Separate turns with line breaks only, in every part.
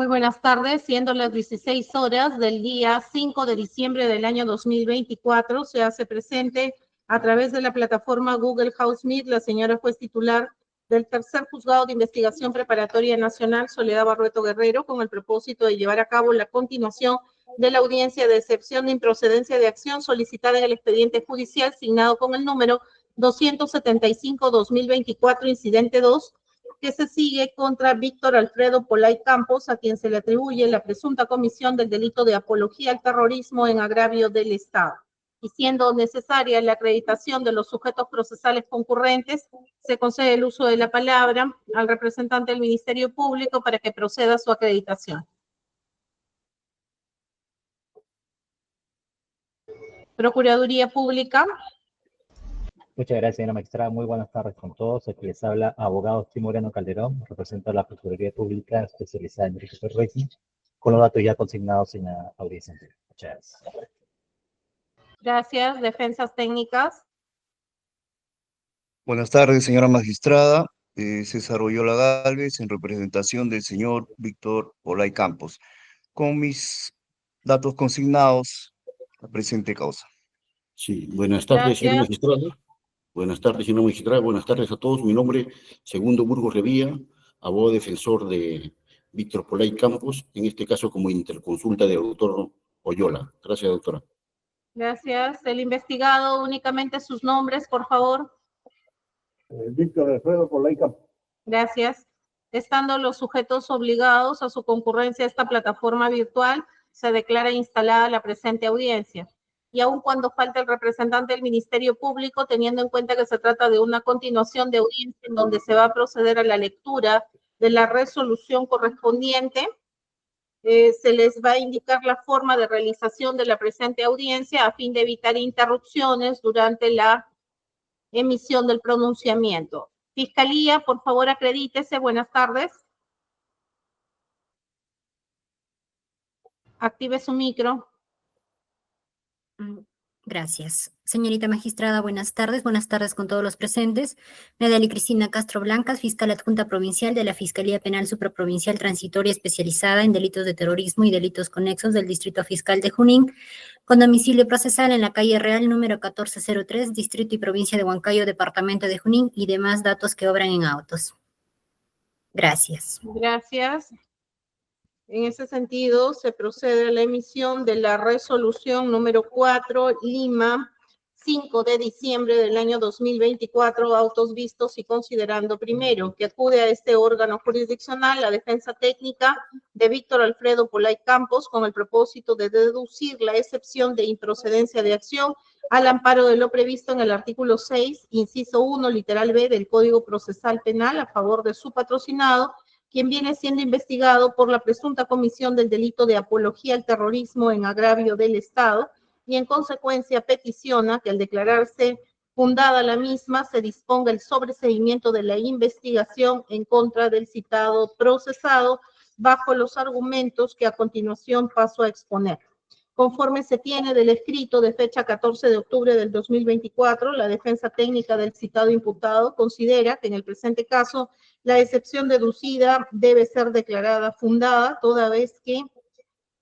Muy buenas tardes, siendo las 16 horas del día 5 de diciembre del año 2024, se hace presente a través de la plataforma Google House Meet la señora juez titular del Tercer Juzgado de Investigación Preparatoria Nacional, Soledad Barrueto Guerrero, con el propósito de llevar a cabo la continuación de la audiencia de excepción de improcedencia de acción solicitada en el expediente judicial signado con el número 275-2024, incidente 2, que se sigue contra Víctor Alfredo Polay Campos, a quien se le atribuye la presunta comisión del delito de apología al terrorismo en agravio del Estado. Y siendo necesaria la acreditación de los sujetos procesales concurrentes, se concede el uso de la palabra al representante del Ministerio Público para que proceda a su acreditación. Procuraduría Pública.
Muchas gracias, señora magistrada. Muy buenas tardes con todos. Aquí les habla abogado Tim Moreno Calderón, represento a la Procuraduría Pública especializada en derechos de terrorismo, con los datos ya consignados en la audiencia anterior. Muchas gracias.
Gracias. Defensas técnicas.
Buenas tardes, señora magistrada. César Oyola Gálvez, en representación del señor Víctor Polay Campos. Con mis datos consignados, la presente causa.
Sí, buenas tardes, señora magistrada. Buenas tardes, señora magistrada. Buenas tardes a todos. Mi nombre es Segundo Burgos Revilla, abogado defensor de Víctor Polay Campos, en este caso como interconsulta del doctor Oyola. Gracias, doctora.
Gracias. El investigado, únicamente sus nombres, por favor.
Víctor Alfredo Polay Campos.
Gracias. Estando los sujetos obligados a su concurrencia a esta plataforma virtual, se declara instalada la presente audiencia. Y aun cuando falta el representante del Ministerio Público, teniendo en cuenta que se trata de una continuación de audiencia en donde se va a proceder a la lectura de la resolución correspondiente, se les va a indicar la forma de realización de la presente audiencia a fin de evitar interrupciones durante la emisión del pronunciamiento. Fiscalía, por favor, acredítese. Buenas tardes. Active su micro.
Gracias. Señorita magistrada, buenas tardes. Buenas tardes con todos los presentes. Medali Cristina Castro Blancas, fiscal adjunta provincial de la Fiscalía Penal Supraprovincial Transitoria Especializada en Delitos de Terrorismo y Delitos Conexos del Distrito Fiscal de Junín, con domicilio procesal en la calle Real número 1403, Distrito y Provincia de Huancayo, Departamento de Junín, y demás datos que obran en autos. Gracias.
Gracias. En ese sentido, se procede a la emisión de la resolución número 4, Lima, 5 de diciembre del año 2024, autos vistos y considerando primero que acude a este órgano jurisdiccional la defensa técnica de Víctor Alfredo Polay Campos con el propósito de deducir la excepción de improcedencia de acción al amparo de lo previsto en el artículo 6, inciso 1, literal B del Código Procesal Penal a favor de su patrocinado, quien viene siendo investigado por la presunta comisión del delito de apología al terrorismo en agravio del Estado y en consecuencia peticiona que al declararse fundada la misma se disponga el sobreseimiento de la investigación en contra del citado procesado bajo los argumentos que a continuación paso a exponer. Conforme se tiene del escrito de fecha 14 de octubre del 2024, la defensa técnica del citado imputado considera que en el presente caso la excepción deducida debe ser declarada fundada, toda vez que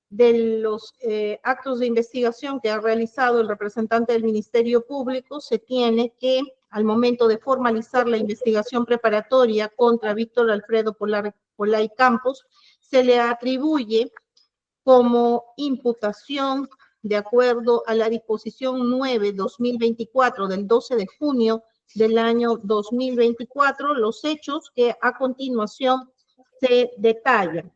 de los actos de investigación que ha realizado el representante del Ministerio Público se tiene que, al momento de formalizar la investigación preparatoria contra Víctor Alfredo Polay Campos, se le atribuye como imputación de acuerdo a la disposición 9/2024 del 12 de junio del año 2024, los hechos que a continuación se detallan.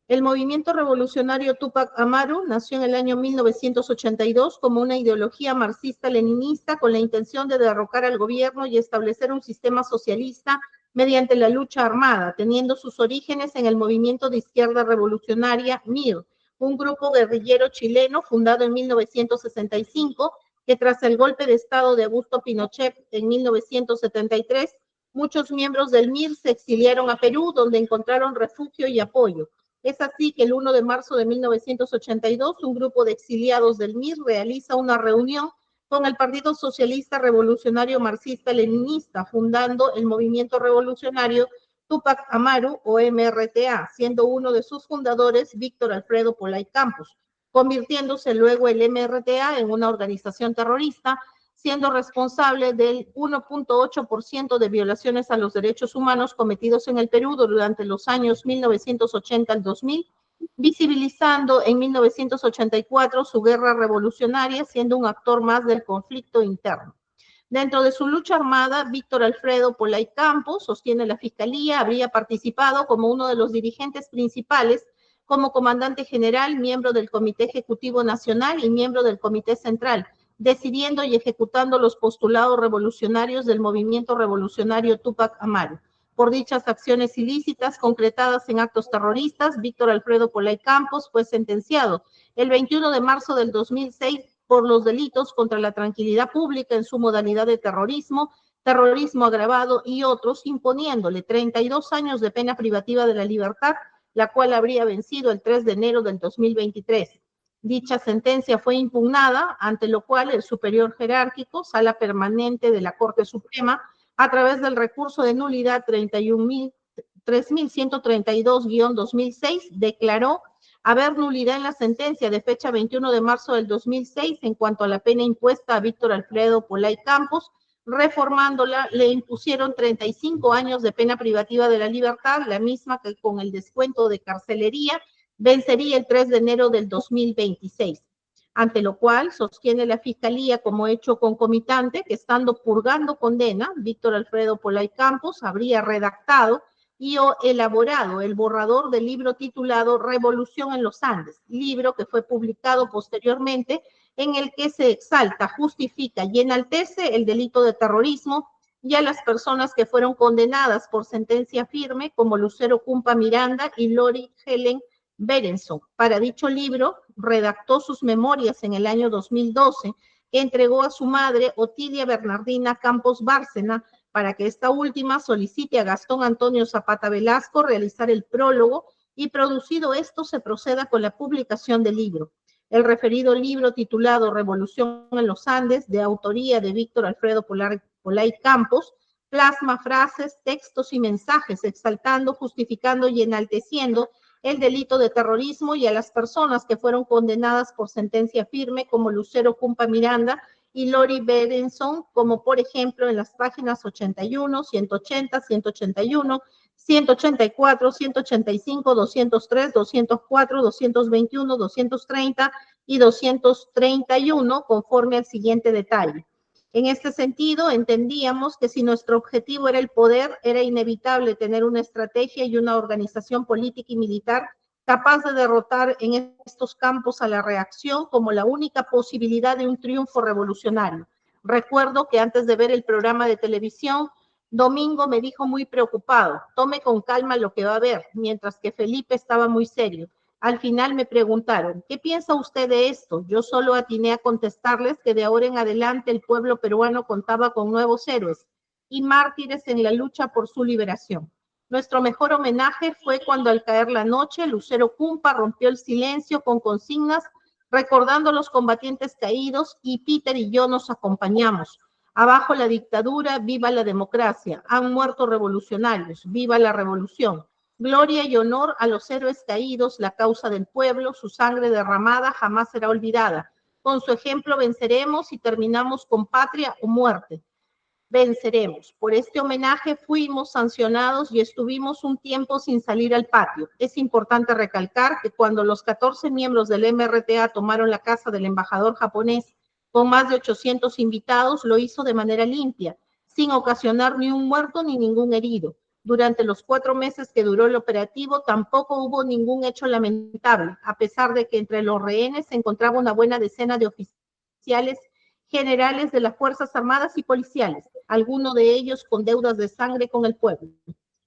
El movimiento revolucionario Túpac Amaru nació en el año 1982 como una ideología marxista-leninista con la intención de derrocar al gobierno y establecer un sistema socialista mediante la lucha armada, teniendo sus orígenes en el movimiento de izquierda revolucionaria MIR, un grupo guerrillero chileno fundado en 1965, que tras el golpe de Estado de Augusto Pinochet en 1973, muchos miembros del MIR se exiliaron a Perú, donde encontraron refugio y apoyo. Es así que el 1 de marzo de 1982, un grupo de exiliados del MIR realiza una reunión con el Partido Socialista Revolucionario Marxista-Leninista, fundando el movimiento revolucionario Túpac Amaru o MRTA, siendo uno de sus fundadores Víctor Alfredo Polay Campos, convirtiéndose luego el MRTA en una organización terrorista, siendo responsable del 1.8% de violaciones a los derechos humanos cometidos en el Perú durante los años 1980 al 2000, visibilizando en 1984 su guerra revolucionaria, siendo un actor más del conflicto interno. Dentro de su lucha armada, Víctor Alfredo Polay Campos, sostiene la Fiscalía, habría participado como uno de los dirigentes principales, como comandante general, miembro del Comité Ejecutivo Nacional y miembro del Comité Central, decidiendo y ejecutando los postulados revolucionarios del movimiento revolucionario Túpac Amaru. Por dichas acciones ilícitas concretadas en actos terroristas, Víctor Alfredo Polay Campos fue sentenciado el 21 de marzo del 2006 por los delitos contra la tranquilidad pública en su modalidad de terrorismo, terrorismo agravado y otros, imponiéndole 32 años de pena privativa de la libertad, la cual habría vencido el 3 de enero del 2023. Dicha sentencia fue impugnada, ante lo cual el superior jerárquico, Sala Permanente de la Corte Suprema, a través del recurso de nulidad 3132-2006, declaró haber nulidad en la sentencia de fecha 21 de marzo del 2006 en cuanto a la pena impuesta a Víctor Alfredo Polay Campos. Reformándola, le impusieron 35 años de pena privativa de la libertad, la misma que con el descuento de carcelería vencería el 3 de enero del 2026. Ante lo cual sostiene la Fiscalía como hecho concomitante que, estando purgando condena, Víctor Alfredo Polay Campos habría redactado y o elaborado el borrador del libro titulado Revolución en los Andes, libro que fue publicado posteriormente, en el que se exalta, justifica y enaltece el delito de terrorismo y a las personas que fueron condenadas por sentencia firme, como Lucero Cumpa Miranda y Lori Helen Berenson. Para dicho libro, redactó sus memorias en el año 2012, que entregó a su madre, Otilia Bernardina Campos Bárcena, para que esta última solicite a Gastón Antonio Zapata Velasco realizar el prólogo y, producido esto, se proceda con la publicación del libro. El referido libro, titulado Revolución en los Andes, de autoría de Víctor Alfredo Polay Campos, plasma frases, textos y mensajes exaltando, justificando y enalteciendo el delito de terrorismo y a las personas que fueron condenadas por sentencia firme, como Lucero Cumpa Miranda y Lori Berenson, como por ejemplo en las páginas 81, 180, 181, 184, 185, 203, 204, 221, 230 y 231, conforme al siguiente detalle. En este sentido, entendíamos que si nuestro objetivo era el poder, era inevitable tener una estrategia y una organización política y militar capaz de derrotar en estos campos a la reacción como la única posibilidad de un triunfo revolucionario. Recuerdo que antes de ver el programa de televisión, Domingo me dijo muy preocupado, tome con calma lo que va a ver, mientras que Felipe estaba muy serio. Al final me preguntaron, ¿qué piensa usted de esto? Yo solo atiné a contestarles que de ahora en adelante el pueblo peruano contaba con nuevos héroes y mártires en la lucha por su liberación. Nuestro mejor homenaje fue cuando al caer la noche, Lucero Cumpa rompió el silencio con consignas recordando a los combatientes caídos y Peter y yo nos acompañamos. Abajo la dictadura, viva la democracia. Han muerto revolucionarios, viva la revolución. Gloria y honor a los héroes caídos, la causa del pueblo, su sangre derramada jamás será olvidada. Con su ejemplo venceremos y terminamos con patria o muerte. Venceremos. Por este homenaje fuimos sancionados y estuvimos un tiempo sin salir al patio. Es importante recalcar que cuando los 14 miembros del MRTA tomaron la casa del embajador japonés con más de 800 invitados, lo hizo de manera limpia, sin ocasionar ni un muerto ni ningún herido. Durante los 4 meses que duró el operativo, tampoco hubo ningún hecho lamentable, a pesar de que entre los rehenes se encontraba una buena decena de oficiales generales de las Fuerzas Armadas y policiales, algunos de ellos con deudas de sangre con el pueblo.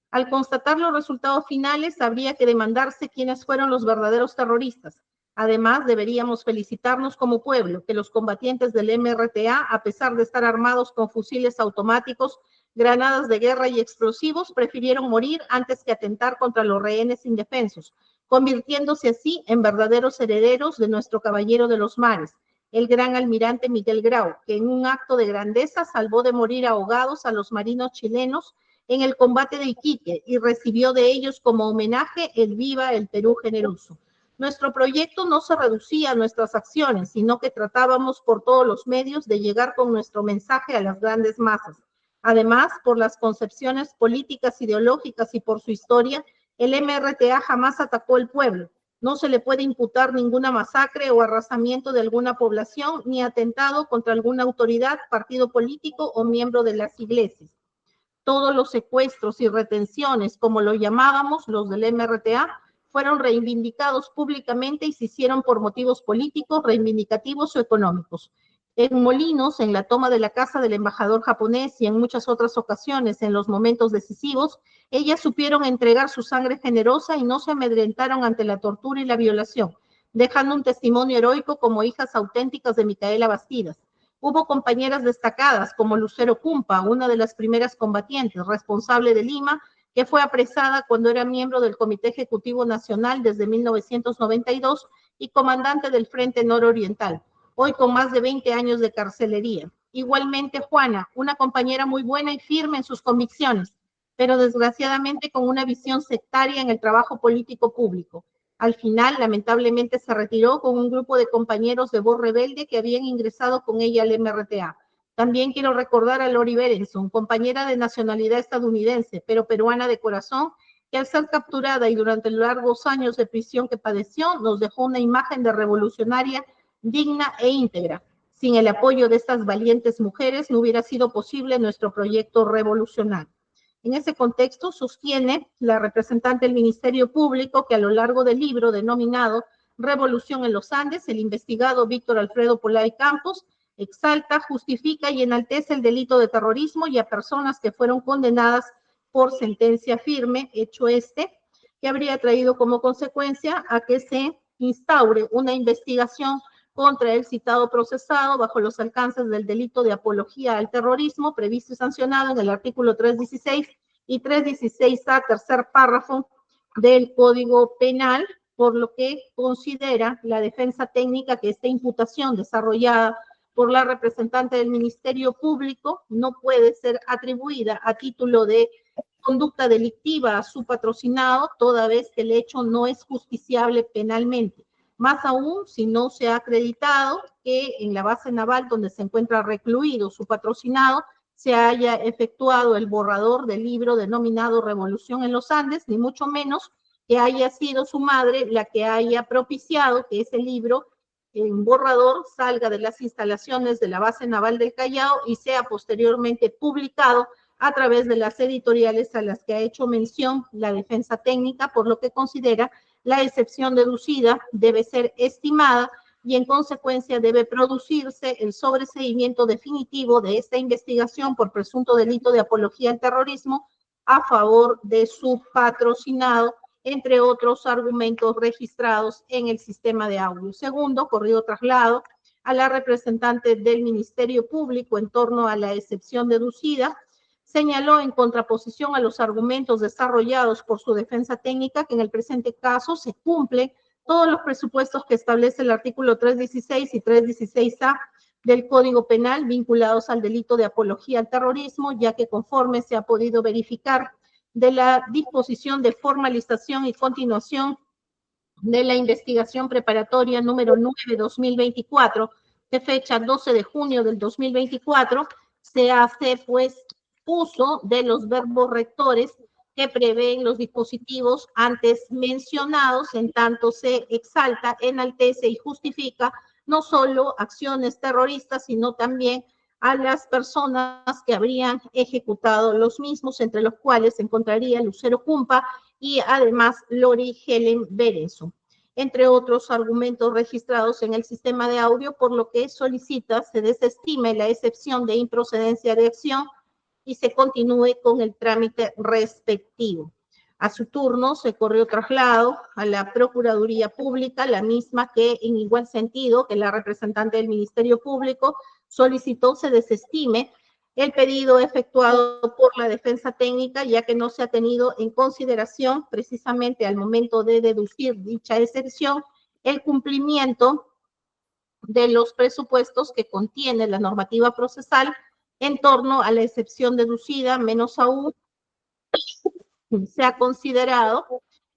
Al constatar los resultados finales, habría que demandarse quiénes fueron los verdaderos terroristas. Además, deberíamos felicitarnos como pueblo que los combatientes del MRTA, a pesar de estar armados con fusiles automáticos, granadas de guerra y explosivos, prefirieron morir antes que atentar contra los rehenes indefensos, convirtiéndose así en verdaderos herederos de nuestro caballero de los mares, el gran almirante Miguel Grau, que en un acto de grandeza salvó de morir ahogados a los marinos chilenos en el combate de Iquique y recibió de ellos como homenaje el Viva el Perú Generoso. Nuestro proyecto no se reducía a nuestras acciones, sino que tratábamos por todos los medios de llegar con nuestro mensaje a las grandes masas. Además, por las concepciones políticas, ideológicas y por su historia, el MRTA jamás atacó al pueblo. No se le puede imputar ninguna masacre o arrasamiento de alguna población, ni atentado contra alguna autoridad, partido político o miembro de las iglesias. Todos los secuestros y retenciones, como lo llamábamos los del MRTA, fueron reivindicados públicamente y se hicieron por motivos políticos, reivindicativos o económicos. En Molinos, en la toma de la casa del embajador japonés y en muchas otras ocasiones, en los momentos decisivos, ellas supieron entregar su sangre generosa y no se amedrentaron ante la tortura y la violación, dejando un testimonio heroico como hijas auténticas de Micaela Bastidas. Hubo compañeras destacadas como Lucero Cumpa, una de las primeras combatientes, responsable de Lima, que fue apresada cuando era miembro del Comité Ejecutivo Nacional desde 1992 y comandante del Frente Nororiental, hoy con más de 20 años de carcelería. Igualmente Juana, una compañera muy buena y firme en sus convicciones, pero desgraciadamente con una visión sectaria en el trabajo político público. Al final, lamentablemente, se retiró con un grupo de compañeros de Voz Rebelde que habían ingresado con ella al MRTA. También quiero recordar a Lori Berenson, compañera de nacionalidad estadounidense, pero peruana de corazón, que al ser capturada y durante los largos años de prisión que padeció, nos dejó una imagen de revolucionaria digna e íntegra. Sin el apoyo de estas valientes mujeres no hubiera sido posible nuestro proyecto revolucionario. En ese contexto sostiene la representante del Ministerio Público que a lo largo del libro denominado Revolución en los Andes, el investigado Víctor Alfredo Polay Campos exalta, justifica y enaltece el delito de terrorismo y a personas que fueron condenadas por sentencia firme, hecho que habría traído como consecuencia a que se instaure una investigación contra el citado procesado bajo los alcances del delito de apología al terrorismo previsto y sancionado en el artículo 316 y 316A, tercer párrafo del Código Penal, por lo que considera la defensa técnica que esta imputación desarrollada por la representante del Ministerio Público no puede ser atribuida a título de conducta delictiva a su patrocinado, toda vez que el hecho no es justiciable penalmente. Más aún, si no se ha acreditado que en la base naval donde se encuentra recluido su patrocinado, se haya efectuado el borrador del libro denominado Revolución en los Andes, ni mucho menos que haya sido su madre la que haya propiciado que ese libro en borrador salga de las instalaciones de la base naval del Callao y sea posteriormente publicado a través de las editoriales a las que ha hecho mención la defensa técnica, por lo que considera la excepción deducida debe ser estimada y en consecuencia debe producirse el sobreseimiento definitivo de esta investigación por presunto delito de apología al terrorismo a favor de su patrocinado, entre otros argumentos registrados en el sistema de audio. Segundo, corrido traslado a la representante del Ministerio Público en torno a la excepción deducida, señaló en contraposición a los argumentos desarrollados por su defensa técnica que en el presente caso se cumplen todos los presupuestos que establece el artículo 316 y 316A del Código Penal vinculados al delito de apología al terrorismo, ya que conforme se ha podido verificar de la disposición de formalización y continuación de la investigación preparatoria número 9/2024, de fecha 12 de junio del 2024, se hace pues uso de los verbos rectores que prevén los dispositivos antes mencionados, en tanto se exalta, enaltece y justifica no solo acciones terroristas, sino también a las personas que habrían ejecutado los mismos, entre los cuales se encontraría Lucero Cumpa y además Lori Helen Berenson, entre otros argumentos registrados en el sistema de audio, por lo que solicita se desestime la excepción de improcedencia de acción y se continúe con el trámite respectivo. A su turno se corrió traslado a la Procuraduría Pública, la misma que en igual sentido que la representante del Ministerio Público solicitó se desestime el pedido efectuado por la defensa técnica, ya que no se ha tenido en consideración precisamente al momento de deducir dicha excepción el cumplimiento de los presupuestos que contiene la normativa procesal en torno a la excepción deducida, menos aún se ha considerado,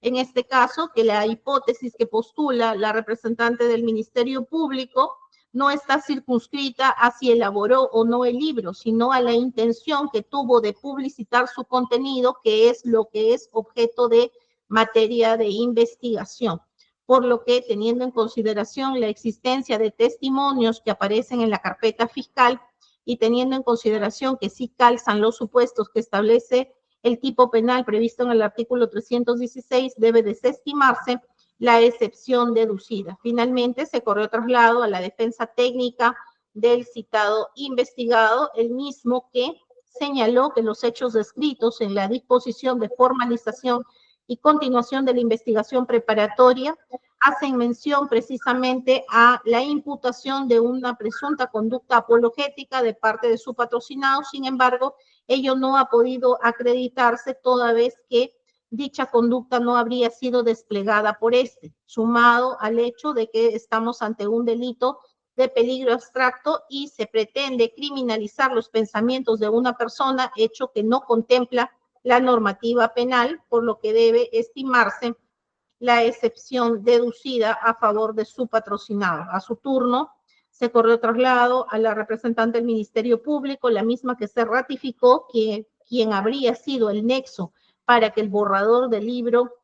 en este caso, que la hipótesis que postula la representante del Ministerio Público no está circunscrita a si elaboró o no el libro, sino a la intención que tuvo de publicitar su contenido, que es lo que es objeto de materia de investigación. Por lo que, teniendo en consideración la existencia de testimonios que aparecen en la carpeta fiscal y teniendo en consideración que sí calzan los supuestos que establece el tipo penal previsto en el artículo 316, debe desestimarse la excepción deducida. Finalmente, se corrió traslado a la defensa técnica del citado investigado, el mismo que señaló que los hechos descritos en la disposición de formalización y continuación de la investigación preparatoria hacen mención precisamente a la imputación de una presunta conducta apologética de parte de su patrocinado. Sin embargo, ello no ha podido acreditarse toda vez que dicha conducta no habría sido desplegada por este, sumado al hecho de que estamos ante un delito de peligro abstracto y se pretende criminalizar los pensamientos de una persona, hecho que no contempla la normativa penal, por lo que debe estimarse la excepción deducida a favor de su patrocinado. A su turno, se corrió traslado a la representante del Ministerio Público, la misma que se ratificó que quien habría sido el nexo para que el borrador del libro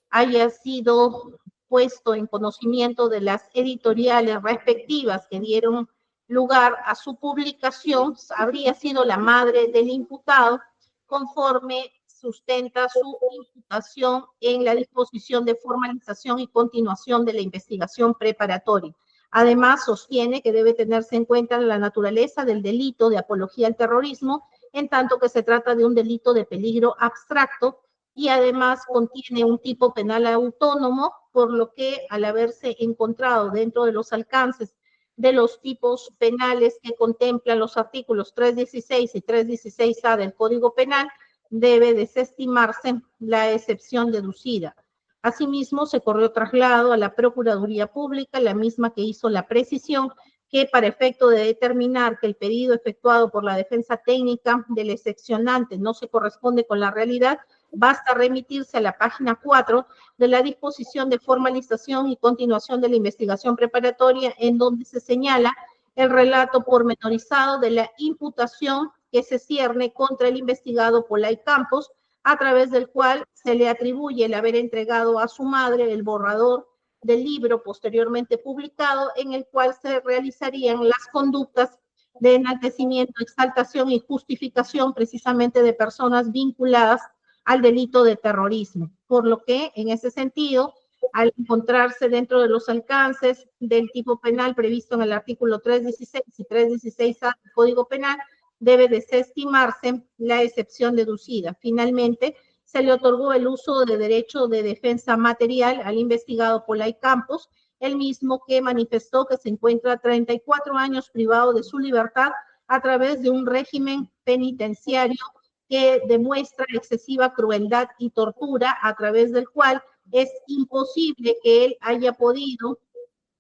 haya sido puesto en conocimiento de las editoriales respectivas que dieron lugar a su publicación, habría sido la madre del imputado, conforme sustenta su imputación en la disposición de formalización y continuación de la investigación preparatoria. Además, sostiene que debe tenerse en cuenta la naturaleza del delito de apología al terrorismo, en tanto que se trata de un delito de peligro abstracto y además contiene un tipo penal autónomo, por lo que al haberse encontrado dentro de los alcances de los tipos penales que contemplan los artículos 316 y 316A del Código Penal, debe desestimarse la excepción deducida. Asimismo, se corrió traslado a la Procuraduría Pública, la misma que hizo la precisión que para efecto de determinar que el pedido efectuado por la defensa técnica del excepcionante no se corresponde con la realidad, basta remitirse a la página 4 de la disposición de formalización y continuación de la investigación preparatoria, en donde se señala el relato pormenorizado de la imputación que se cierne contra el investigado Polay Campos, a través del cual se le atribuye el haber entregado a su madre el borrador del libro posteriormente publicado, en el cual se realizarían las conductas de enaltecimiento, exaltación y justificación precisamente de personas vinculadas al delito de terrorismo. Por lo que, en ese sentido, al encontrarse dentro de los alcances del tipo penal previsto en el artículo 316 y 316A del Código Penal, debe desestimarse la excepción deducida. Finalmente, se le otorgó el uso de derecho de defensa material al investigado Polay Campos, el mismo que manifestó que se encuentra 34 años privado de su libertad a través de un régimen penitenciario que demuestra excesiva crueldad y tortura, a través del cual es imposible que él haya podido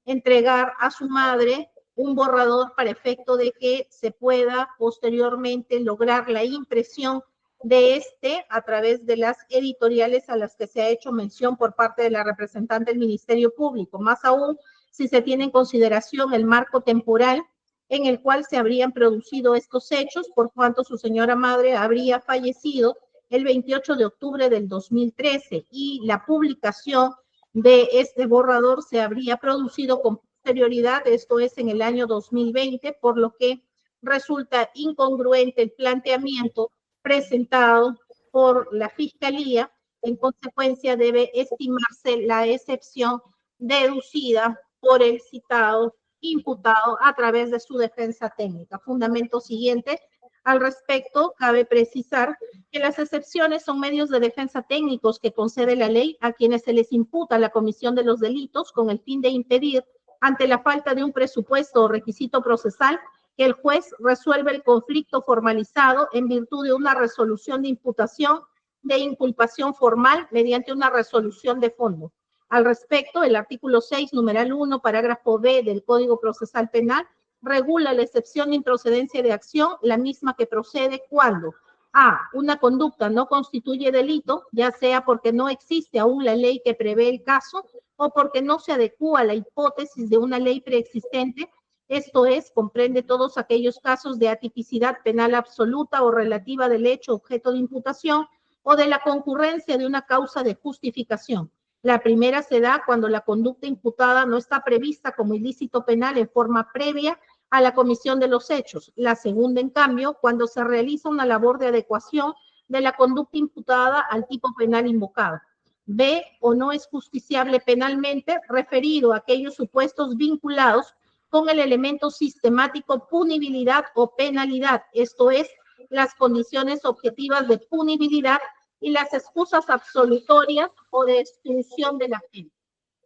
entregar a su madre un borrador para efecto de que se pueda posteriormente lograr la impresión de este a través de las editoriales a las que se ha hecho mención por parte de la representante del Ministerio Público. Más aún, si se tiene en consideración el marco temporal en el cual se habrían producido estos hechos, por cuanto su señora madre habría fallecido el 28 de octubre del 2013 y la publicación de este borrador se habría producido con posterioridad, esto es en el año 2020, por lo que resulta incongruente el planteamiento presentado por la Fiscalía. En consecuencia, debe estimarse la excepción deducida por el citado imputado a través de su defensa técnica. Fundamento siguiente. Al respecto, cabe precisar que las excepciones son medios de defensa técnicos que concede la ley a quienes se les imputa la comisión de los delitos con el fin de impedir, ante la falta de un presupuesto o requisito procesal, que el juez resuelva el conflicto formalizado en virtud de una resolución de imputación de inculpación formal mediante una resolución de fondo. Al respecto, el artículo 6, numeral 1, parágrafo B del Código Procesal Penal regula la excepción de improcedencia de acción, la misma que procede cuando A, una conducta no constituye delito, ya sea porque no existe aún la ley que prevé el caso o porque no se adecúa a la hipótesis de una ley preexistente, esto es, comprende todos aquellos casos de atipicidad penal absoluta o relativa del hecho objeto de imputación o de la concurrencia de una causa de justificación. La primera se da cuando la conducta imputada no está prevista como ilícito penal en forma previa a la comisión de los hechos. La segunda, en cambio, cuando se realiza una labor de adecuación de la conducta imputada al tipo penal invocado. B, o no es justiciable penalmente, referido a aquellos supuestos vinculados con el elemento sistemático punibilidad o penalidad, esto es, las condiciones objetivas de punibilidad y las excusas absolutorias o de exclusión de la pena.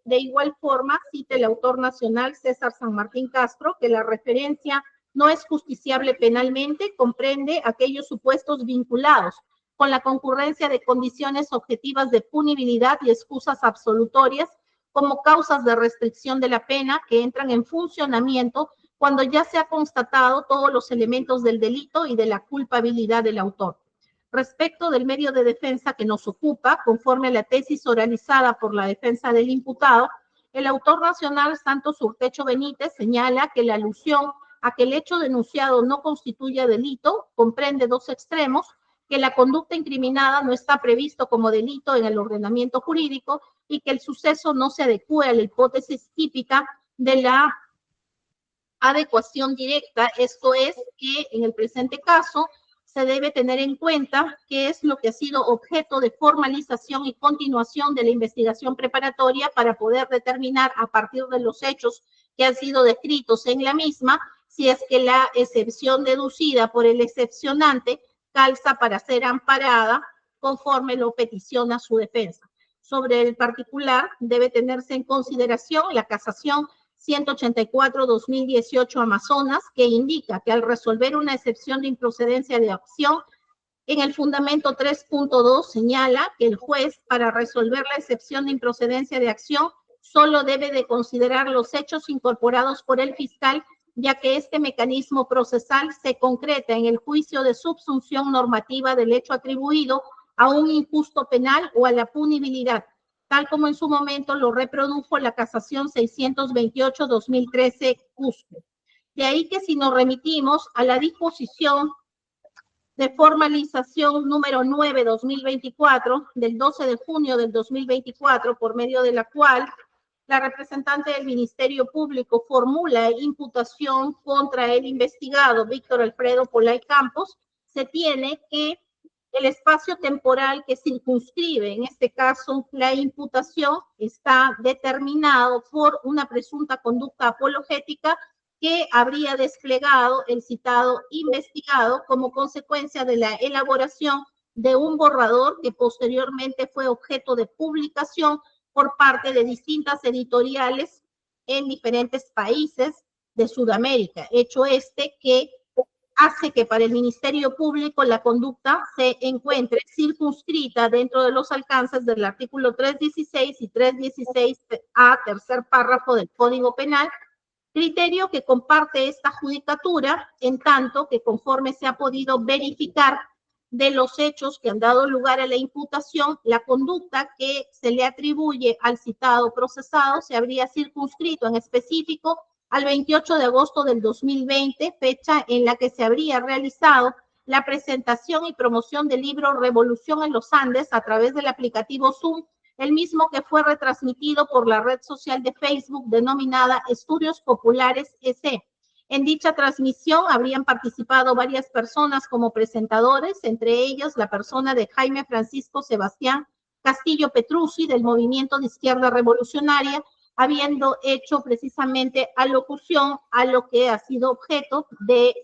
De igual forma, cita el autor nacional César San Martín Castro que la referencia no es justiciable penalmente, comprende aquellos supuestos vinculados con la concurrencia de condiciones objetivas de punibilidad y excusas absolutorias como causas de restricción de la pena que entran en funcionamiento cuando ya se ha constatado todos los elementos del delito y de la culpabilidad del autor. Respecto del medio de defensa que nos ocupa, conforme a la tesis oralizada por la defensa del imputado, el autor nacional Santos Urtecho Benítez señala que la alusión a que el hecho denunciado no constituye delito comprende dos extremos, que la conducta incriminada no está previsto como delito en el ordenamiento jurídico y que el suceso no se adecúa a la hipótesis típica de la adecuación directa, esto es, que en el presente caso se debe tener en cuenta qué es lo que ha sido objeto de formalización y continuación de la investigación preparatoria para poder determinar a partir de los hechos que han sido descritos en la misma, si es que la excepción deducida por el excepcionante calza para ser amparada conforme lo peticiona su defensa. Sobre el particular, debe tenerse en consideración la casación 184-2018 Amazonas, que indica que al resolver una excepción de improcedencia de acción, en el fundamento 3.2 señala que el juez, para resolver la excepción de improcedencia de acción, solo debe de considerar los hechos incorporados por el fiscal, ya que este mecanismo procesal se concreta en el juicio de subsunción normativa del hecho atribuido a un injusto penal o a la punibilidad, tal como en su momento lo reprodujo la casación 628-2013 Cusco. De ahí que si nos remitimos a la disposición de formalización número 9-2024 del 12 de junio del 2024, por medio de la cual la representante del Ministerio Público formula imputación contra el investigado Víctor Alfredo Polay Campos, se tiene que el espacio temporal que circunscribe, en este caso, la imputación está determinado por una presunta conducta apologética que habría desplegado el citado investigado como consecuencia de la elaboración de un borrador que posteriormente fue objeto de publicación por parte de distintas editoriales en diferentes países de Sudamérica, hecho este que hace que para el Ministerio Público la conducta se encuentre circunscrita dentro de los alcances del artículo 316 y 316A, tercer párrafo del Código Penal, criterio que comparte esta judicatura, en tanto que conforme se ha podido verificar de los hechos que han dado lugar a la imputación, la conducta que se le atribuye al citado procesado se habría circunscrito en específico al 28 de agosto del 2020, fecha en la que se habría realizado la presentación y promoción del libro Revolución en los Andes a través del aplicativo Zoom, el mismo que fue retransmitido por la red social de Facebook denominada Estudios Populares EC. En dicha transmisión habrían participado varias personas como presentadores, entre ellos la persona de Jaime Francisco Sebastián Castillo Petruzzi del Movimiento de Izquierda Revolucionaria, habiendo hecho precisamente alocución a lo que ha sido objeto de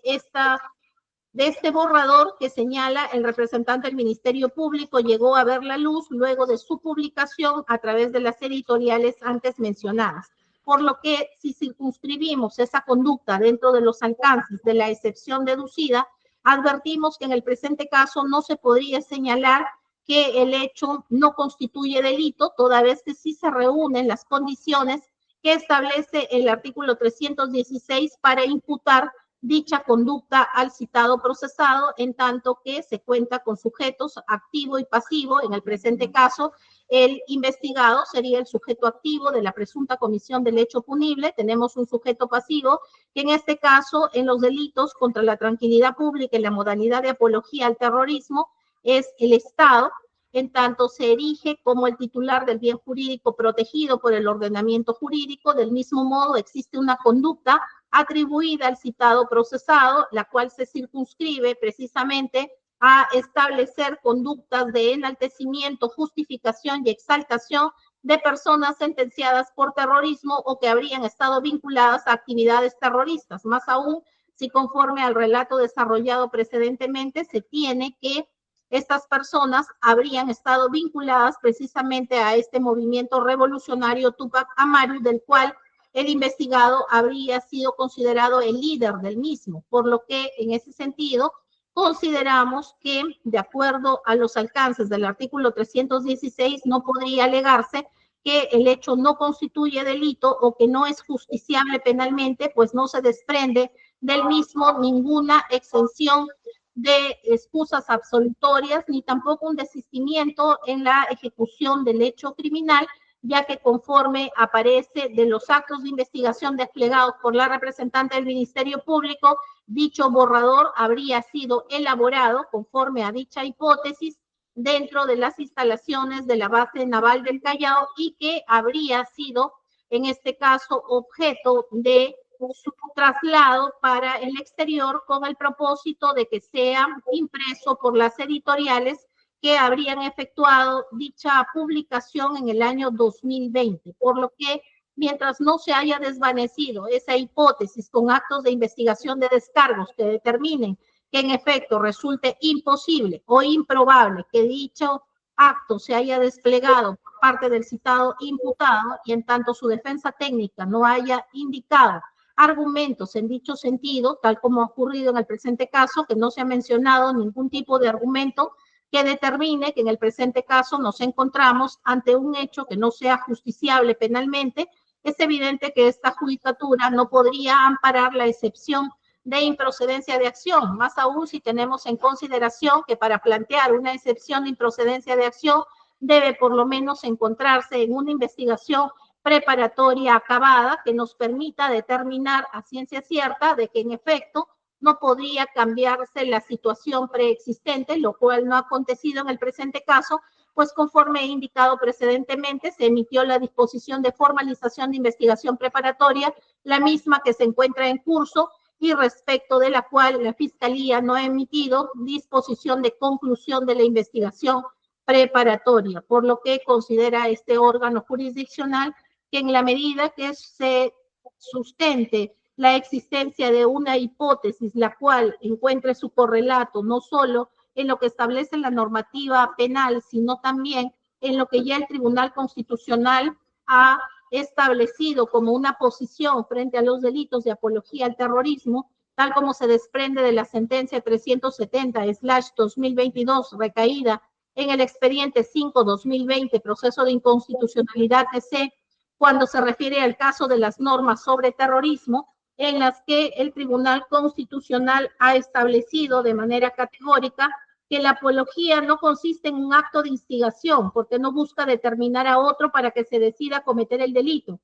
este borrador que señala el representante del Ministerio Público llegó a ver la luz luego de su publicación a través de las editoriales antes mencionadas. Por lo que si circunscribimos esa conducta dentro de los alcances de la excepción deducida, advertimos que en el presente caso no se podría señalar que el hecho no constituye delito, toda vez que sí se reúnen las condiciones que establece el artículo 316 para imputar dicha conducta al citado procesado, en tanto que se cuenta con sujetos activo y pasivo. En el presente caso, el investigado sería el sujeto activo de la presunta comisión del hecho punible. Tenemos un sujeto pasivo que en este caso, en los delitos contra la tranquilidad pública y la modalidad de apología al terrorismo, es el Estado, en tanto se erige como el titular del bien jurídico protegido por el ordenamiento jurídico. Del mismo modo, existe una conducta atribuida al citado procesado, la cual se circunscribe precisamente a establecer conductas de enaltecimiento, justificación y exaltación de personas sentenciadas por terrorismo o que habrían estado vinculadas a actividades terroristas. Más aún, si conforme al relato desarrollado precedentemente, se tiene que estas personas habrían estado vinculadas precisamente a este movimiento revolucionario Tupac Amaru, del cual el investigado habría sido considerado el líder del mismo, por lo que en ese sentido consideramos que, de acuerdo a los alcances del artículo 316, no podría alegarse que el hecho no constituye delito o que no es justiciable penalmente, pues no se desprende del mismo ninguna exención de excusas absolutorias, ni tampoco un desistimiento en la ejecución del hecho criminal, ya que conforme aparece de los actos de investigación desplegados por la representante del Ministerio Público, dicho borrador habría sido elaborado conforme a dicha hipótesis dentro de las instalaciones de la base naval del Callao y que habría sido, en este caso, objeto de su traslado para el exterior con el propósito de que sea impreso por las editoriales que habrían efectuado dicha publicación en el año 2020, por lo que mientras no se haya desvanecido esa hipótesis con actos de investigación de descargos que determinen que en efecto resulte imposible o improbable que dicho acto se haya desplegado por parte del citado imputado y en tanto su defensa técnica no haya indicado argumentos en dicho sentido, tal como ha ocurrido en el presente caso, que no se ha mencionado ningún tipo de argumento que determine que en el presente caso nos encontramos ante un hecho que no sea justiciable penalmente, es evidente que esta judicatura no podría amparar la excepción de improcedencia de acción, más aún si tenemos en consideración que para plantear una excepción de improcedencia de acción debe por lo menos encontrarse en una investigación preparatoria acabada que nos permita determinar a ciencia cierta de que en efecto no podría cambiarse la situación preexistente, lo cual no ha acontecido en el presente caso, pues conforme he indicado precedentemente, se emitió la disposición de formalización de investigación preparatoria, la misma que se encuentra en curso y respecto de la cual la Fiscalía no ha emitido disposición de conclusión de la investigación preparatoria, por lo que considera este órgano jurisdiccional que en la medida que se sustente la existencia de una hipótesis, la cual encuentre su correlato no solo en lo que establece la normativa penal, sino también en lo que ya el Tribunal Constitucional ha establecido como una posición frente a los delitos de apología al terrorismo, tal como se desprende de la sentencia 370/2022 recaída en el expediente 5/2020, proceso de inconstitucionalidad TC, cuando se refiere al caso de las normas sobre terrorismo, en las que el Tribunal Constitucional ha establecido de manera categórica que la apología no consiste en un acto de instigación, porque no busca determinar a otro para que se decida cometer el delito.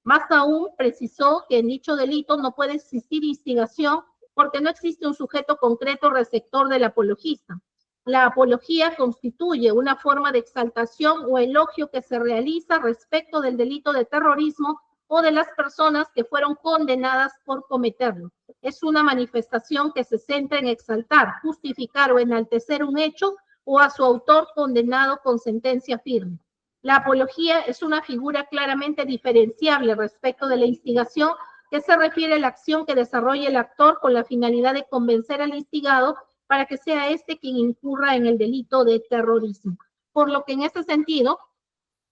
Más aún, precisó que en dicho delito no puede existir instigación porque no existe un sujeto concreto receptor del apologista. La apología constituye una forma de exaltación o elogio que se realiza respecto del delito de terrorismo o de las personas que fueron condenadas por cometerlo. Es una manifestación que se centra en exaltar, justificar o enaltecer un hecho o a su autor condenado con sentencia firme. La apología es una figura claramente diferenciable respecto de la instigación, que se refiere a la acción que desarrolla el actor con la finalidad de convencer al instigado para que sea este quien incurra en el delito de terrorismo. Por lo que en este sentido,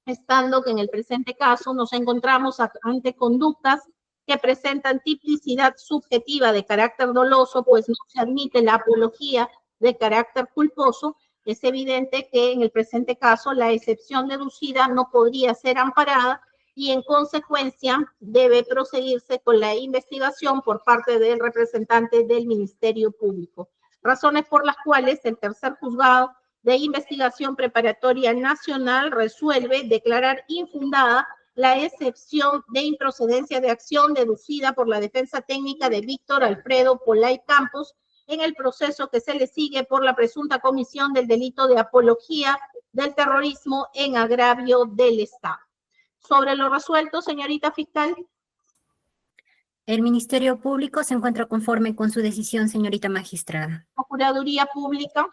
estando que en el presente caso nos encontramos ante conductas que presentan tipicidad subjetiva de carácter doloso, pues no se admite la apología de carácter culposo, es evidente que en el presente caso la excepción deducida no podría ser amparada y en consecuencia debe proseguirse con la investigación por parte del representante del Ministerio Público. Razones por las cuales el tercer juzgado de investigación preparatoria nacional resuelve declarar infundada la excepción de improcedencia de acción deducida por la defensa técnica de Víctor Alfredo Polay Campos en el proceso que se le sigue por la presunta comisión del delito de apología del terrorismo en agravio del Estado. Sobre lo resuelto, señorita fiscal.
El Ministerio Público se encuentra conforme con su decisión, señorita magistrada.
Procuraduría Pública.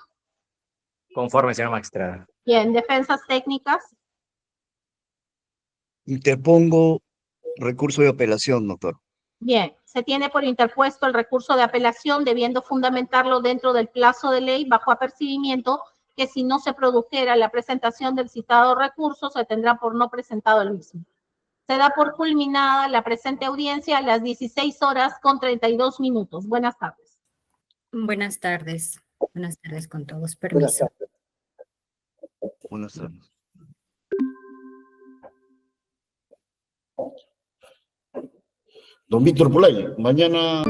Conforme, señora magistrada.
Bien, defensas técnicas.
Interpongo recurso de apelación, doctor.
Bien, se tiene por interpuesto el recurso de apelación, debiendo fundamentarlo dentro del plazo de ley, bajo apercibimiento que si no se produjera la presentación del citado recurso, se tendrá por no presentado el mismo. Se da por culminada la presente audiencia a las 16:32. Buenas tardes.
Buenas tardes. Buenas tardes con todos.
Buenas
Permiso.
tardes.
Buenas tardes.
Don Víctor Polay, mañana